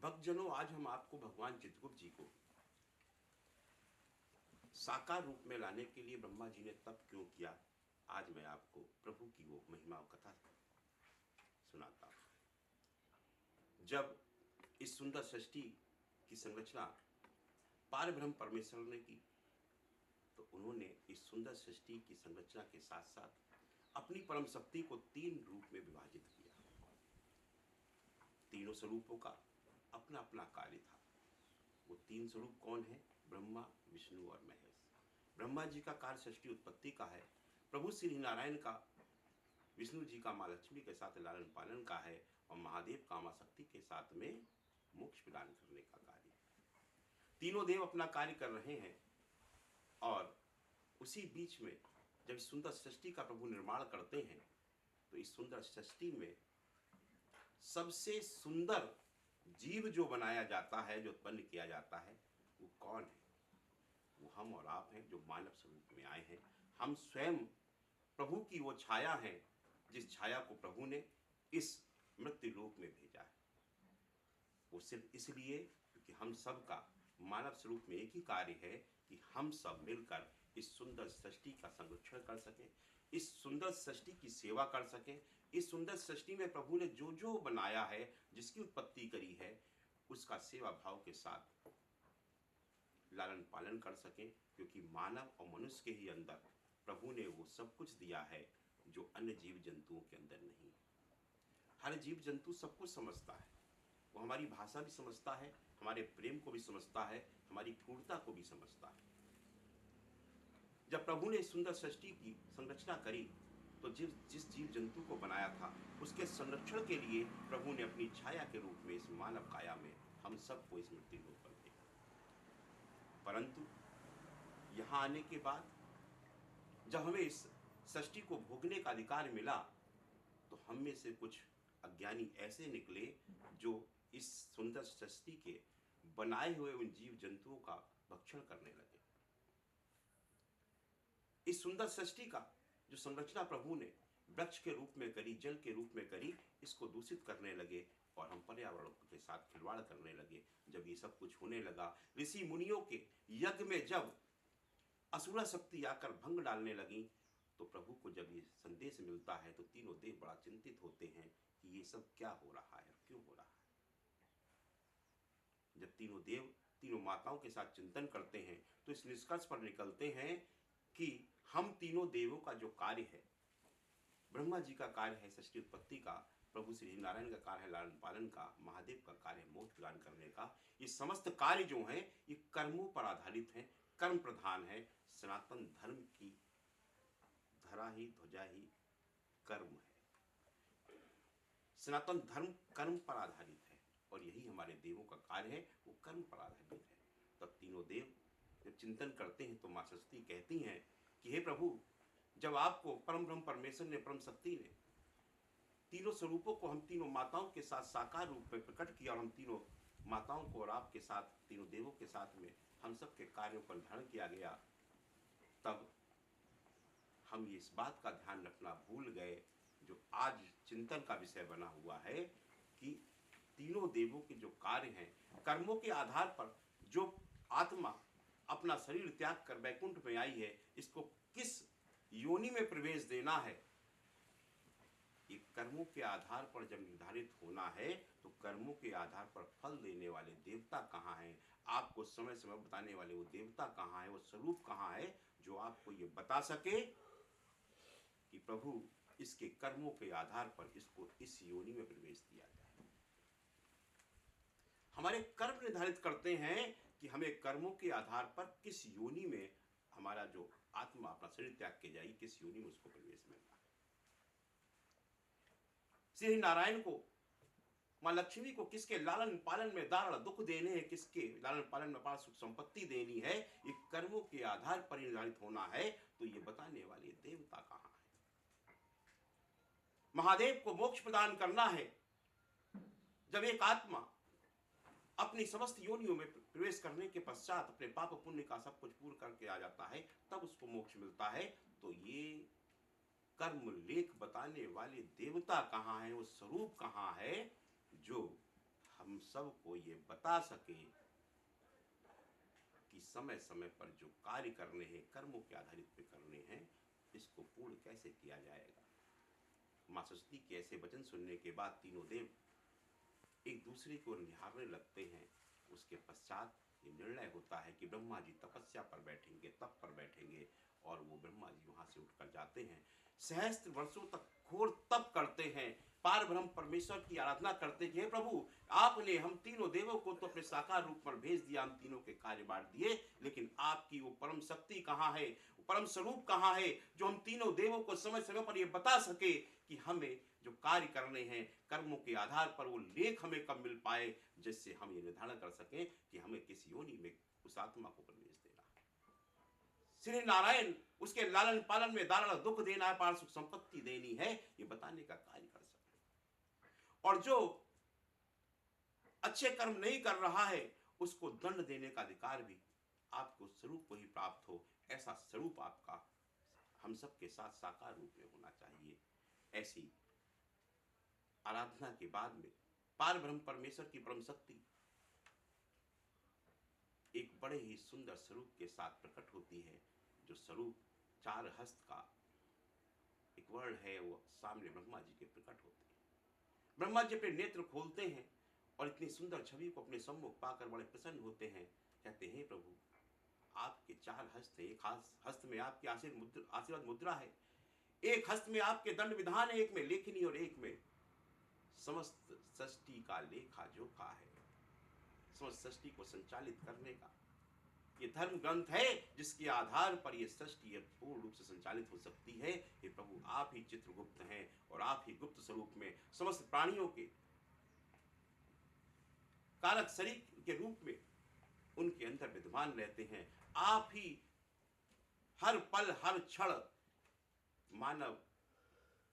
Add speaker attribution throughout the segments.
Speaker 1: भक्तजनों, आज हम आपको भगवान चित्रगुप्त जी को साकार रूप में लाने के लिए ब्रह्मा जी ने तप क्यों किया, आज मैं आपको प्रभु की वो महिमा और कथा सुनाता हूं। जब इस सुंदर सृष्टि की संरचना पारब्रह्म परमेश्वर ने की, तो उन्होंने इस सुंदर सृष्टि की संरचना के साथ साथ अपनी परम शक्ति को 3 रूप में विभाजित किया। तीनों स्वरूपों का अपना अपना कार्य था। वो 3 स्वरूप कौन है? ब्रह्मा, विष्णु और महेश। ब्रह्मा जी का कार्य सृष्टि उत्पत्ति का है, प्रभु श्री नारायण का विष्णु जी का माँ लक्ष्मी के साथ लालन पालन का है, और महादेव का माँ शक्ति के साथ में मोक्ष प्रदान करने का कार्य। तीनों देव अपना कार्य कर रहे हैं, और उसी बीच में जब इस सुंदर सृष्टि का प्रभु निर्माण करते हैं, तो इस सुंदर सृष्टि में सबसे सुंदर जीव जो बनाया जाता है, जो उत्पन्न किया जाता है, वो कौन है? वो हम और आप हैं, जो मानव स्वरूप में आए हैं। हम स्वयं प्रभु की वो छाया है, जिस छाया को प्रभु ने इस मृत्यु लोक में भेजा है। वो सिर्फ इसलिए क्योंकि हम सब का मानव स्वरूप में एक ही कार्य है कि हम सब मिलकर इस सुंदर सृष्टि का संरक्षण कर सकें, इस सुंदर सृष्टि की सेवा कर सकें। इस सुंदर सृष्टि में प्रभु ने जो जो बनाया है, जिसकी उत्पत्ति करी है, उसका सेवा भाव के साथ लालन पालन कर सकें, क्योंकि मानव और मनुष्य के ही अंदर प्रभु ने वो सब कुछ दिया है जो अन्य जीव जंतुओं के अंदर नहीं। हर जीव जंतु सब कुछ समझता है, वो हमारी भाषा भी समझता है, हमारे प्रेम को भी समझता है, हमारी क्रूरता को भी समझता है। जब प्रभु ने इस सुंदर सृष्टि की संरचना करी, तो जिस जीव जंतु को बनाया था, उसके संरक्षण के लिए प्रभु ने अपनी छाया के रूप में इस मानव काया में हम सबको इस मृत्यु लोक पर भेजा। परंतु यहाँ आने के बाद जब हमें इस सृष्टि को भोगने का अधिकार मिला, तो हम में से कुछ अज्ञानी ऐसे निकले जो इस सुंदर सृष्टि के बनाए हुए उन जीव जंतुओं का भक्षण करने लगे। इस सुंदर सृष्टि का जो संरचना प्रभु ने वृक्ष के रूप में करी, जल के रूप में करी, इसको दूषित करने लगे, और हम पर्यावरण के साथ खिलवाड़ करने लगे। जब ये सब कुछ होने लगा, ऋषि मुनियों के यज्ञ में जब असुरा शक्ति आकर भंग डालने लगी, तो प्रभु को जब ये संदेश मिलता है, तो तीनों देव बड़ा चिंतित होते हैं कि ये सब क्या हो रहा है और क्यों हो रहा है। जब तीनों देव तीनों माताओं के साथ चिंतन करते हैं, तो इस निष्कर्ष पर निकलते हैं कि हम तीनों देवों का जो कार्य है, ब्रह्मा जी का कार्य है सृष्टि उत्पत्ति का, प्रभु श्री नारायण का कार्य है लालन पालन का, महादेव का कार्य है मोक्ष प्रदान करने का, ये समस्त कार्य जो हैं ये कर्मों पर आधारित हैं, कर्म प्रधान है। सनातन धर्म की धरा ही ध्वजा ही कर्म है। सनातन धर्म कर्म पर आधारित है, और यही हमारे देवों का कार्य है, वो कर्म पर आधारित है। तब तीनों देव जब चिंतन करते हैं, तो माँ सरस्वती कहती हैं कि हे प्रभु, जब आपको परम ब्रह्म परमेश्वर ने, परम शक्ति ने तीनों स्वरूपों को हम तीनों माताओं के साथ साकार रूप में प्रकट किया, और हम तीनों माताओं को और आपके साथ तीनों देवों के साथ में हम सब के कार्यों पर धारण किया गया, तब हम ये इस बात का ध्यान रखना भूल गए, जो आज चिंतन का विषय बना हुआ है, कि तीनों देवों के जो कार्य हैं, कर्मों के आधार पर जो आत्मा अपना शरीर त्याग कर वैकुंठ में आई है, इसको किस योनि में प्रवेश देना है, ये कर्मों के आधार पर जब निर्धारित होना है, तो कर्मों के आधार पर फल देने वाले देवता कहाँ हैं, आपको समय समय बताने वाले वो देवता कहाँ है, वो स्वरूप कहाँ है, जो आपको ये बता सके कि प्रभु इसके कर्मों के आधार पर इसको इस योनि में प्रवेश दिया जाए। हमारे कर्म निर्धारित करते हैं कि हमें कर्मों के आधार पर किस योनि में हमारा जो आत्मा अपना शरीर त्याग के जाएगी, किस योनि में उसको प्रवेश मिलना है। श्री नारायण को, माँ लक्ष्मी को किसके लालन पालन में दारुण दुख देने हैं, किसके लालन पालन में अपार सुख संपत्ति देनी है, ये कर्मों के आधार पर निर्धारित होना है। तो ये बताने वाले देवता कहाँ है? महादेव को मोक्ष प्रदान करना है। जब एक आत्मा अपनी समस्त योनियों में प्रवेश करने के पश्चात अपने पाप पुण्य का सब कुछ पूर्ण करके आ जाता है, तब उसको मोक्ष मिलता है। तो ये कर्म लेख बताने वाले देवता कहाँ है, वो स्वरूप कहाँ है, जो हम सबको ये बता सके कि समय समय पर जो कार्य करने हैं, कर्मों के आधारित पे करने हैं, इसको पूर्ण कैसे किया जाएगा। माँ सरस्वती के ऐसे वचन सुनने के बाद तीनों देव एक दूसरे को निहारने लगते हैं। उसके पश्चात ये निर्णय होता है कि ब्रह्मा जी तपस्या पर बैठेंगे, तप पर बैठेंगे, और वो ब्रह्मा जी वहां से उठकर जाते हैं। सहस्त्र वर्षों तक घोर तप करते हैं, पार ब्रह्म परमेश्वर की आराधना करते हैं। हे प्रभु, आपने हम तीनों देवों को तो अपने साकार रूप पर भेज दिया, हम तीनों के कार्य बांट दिए, लेकिन आपकी वो परम शक्ति कहाँ है, परम स्वरूप कहाँ है, जो हम तीनों देवों को समय समय पर ये बता सके कि हमें जो कार्य करने हैं, कर्मों के आधार पर वो लेख हमें कब मिल पाए, जिससे हम ये निर्धारण कर सकें कि हमें किस योनि में उस आत्मा को प्रवेश देना है। श्री नारायण उसके लालन पालन में दारण दुख देना है, पार सुख संपत्ति देनी है, ये बताने का कार्य कर सके। और जो अच्छे कर्म नहीं कर रहा है, उसको दंड देने का अधिकार भी आपको स्वरूप को ही प्राप्त हो, ऐसा स्वरूप आपका हम सबके साथ साकार रूप में होना चाहिए। ऐसी आराधना के बाद में पार ब्रह्म परमेश्वर की परम शक्ति एक बड़े ही सुंदर स्वरूप के साथ प्रकट होती है, जो स्वरूप चार हस्त का एक वर्ण है, वो सामने ब्रह्मा जी के प्रकट होते हैं। ब्रह्मा जी अपने नेत्र खोलते हैं और इतनी सुंदर छवि को अपने सम्मुख पाकर बड़े प्रसन्न होते हैं। कहते हैं, प्रभु आपके चार हस्त है, एक हस्त में आपकी आशीर्वाद मुद्रा है, एक हस्त में आपके दंड विधान है, एक में लेखनी और एक में समस्त सृष्टि का लेखा जोखा है, समस्त सृष्टि को संचालित करने का ये धर्म ग्रंथ है, जिसके आधार पर ये सृष्टि पूर्ण रूप से संचालित हो सकती है। ये प्रभु आप ही चित्रगुप्त हैं, और आप ही गुप्त स्वरूप में समस्त प्राणियों के कारक शरीर के रूप में उनके अंदर विद्यमान रहते हैं। आप ही हर पल हर क्षण मानव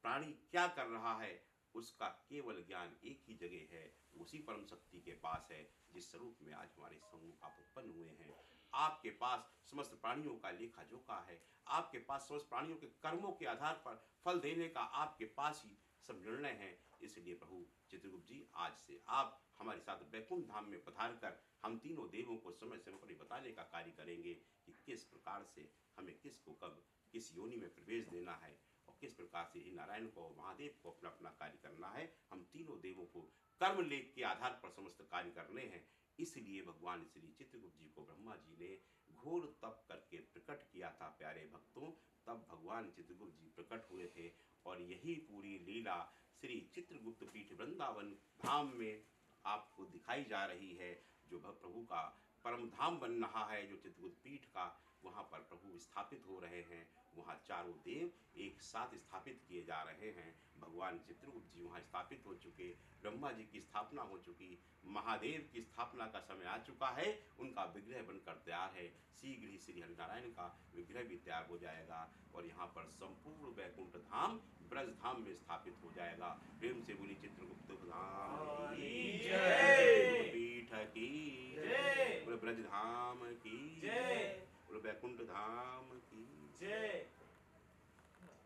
Speaker 1: प्राणी क्या कर रहा है, उसका केवल ज्ञान एक ही जगह है, उसी परम शक्ति के पास है, जिस स्वरूप में आज हमारे सम्मुख आप उत्पन्न हुए हैं। आपके पास समस्त प्राणियों का लेखा जोखा है, आपके पास समस्त प्राणियों के कर्मों के आधार पर फल देने का आपके पास ही सब निर्णय है। इसलिए प्रभु चित्रगुप्त जी, आज से आप हमारे साथ वैकुंठ धाम में पधार कर हम तीनों देवों को समय समय पर बताने का कार्य करेंगे कि किस प्रकार से हमें किसको कब किस योनि में प्रवेश देना है, और किस प्रकार से नारायण को महादेव को अपना अपना कार्य करना है। हम तीनों देवों को कर्म लेख के आधार पर समस्त कार्य करने हैं। इसलिए भगवान श्री चित्रगुप्त जी को ब्रह्मा जी ने घोर तप करके प्रकट किया था। प्यारे भक्तों, तब भगवान चित्रगुप्त जी प्रकट हुए थे, और यही पूरी लीला श्री चित्रगुप्त पीठ वृंदावन धाम में आपको दिखाई जा रही है। जो प्रभु का परम धाम बन रहा है, जो चित्रगुप्त पीठ का, वहाँ पर प्रभु स्थापित हो रहे हैं। वहाँ चारों देव एक साथ स्थापित किए जा रहे हैं। भगवान चित्रगुप्त जी वहाँ स्थापित हो चुके, ब्रह्मा जी की स्थापना हो चुकी, महादेव की स्थापना का समय आ चुका है, उनका विग्रह बनकर तैयार है। शीघ्र ही श्री हरिनारायण का विग्रह भी तैयार हो जाएगा, और यहाँ पर संपूर्ण वैकुंठ धाम ब्रज धाम में स्थापित हो जाएगा। प्रेम से बोली चित्रगुप्त धाम की जय, पीठ की जय, ब्रज धाम की जय, वैकुंठ धाम की जय।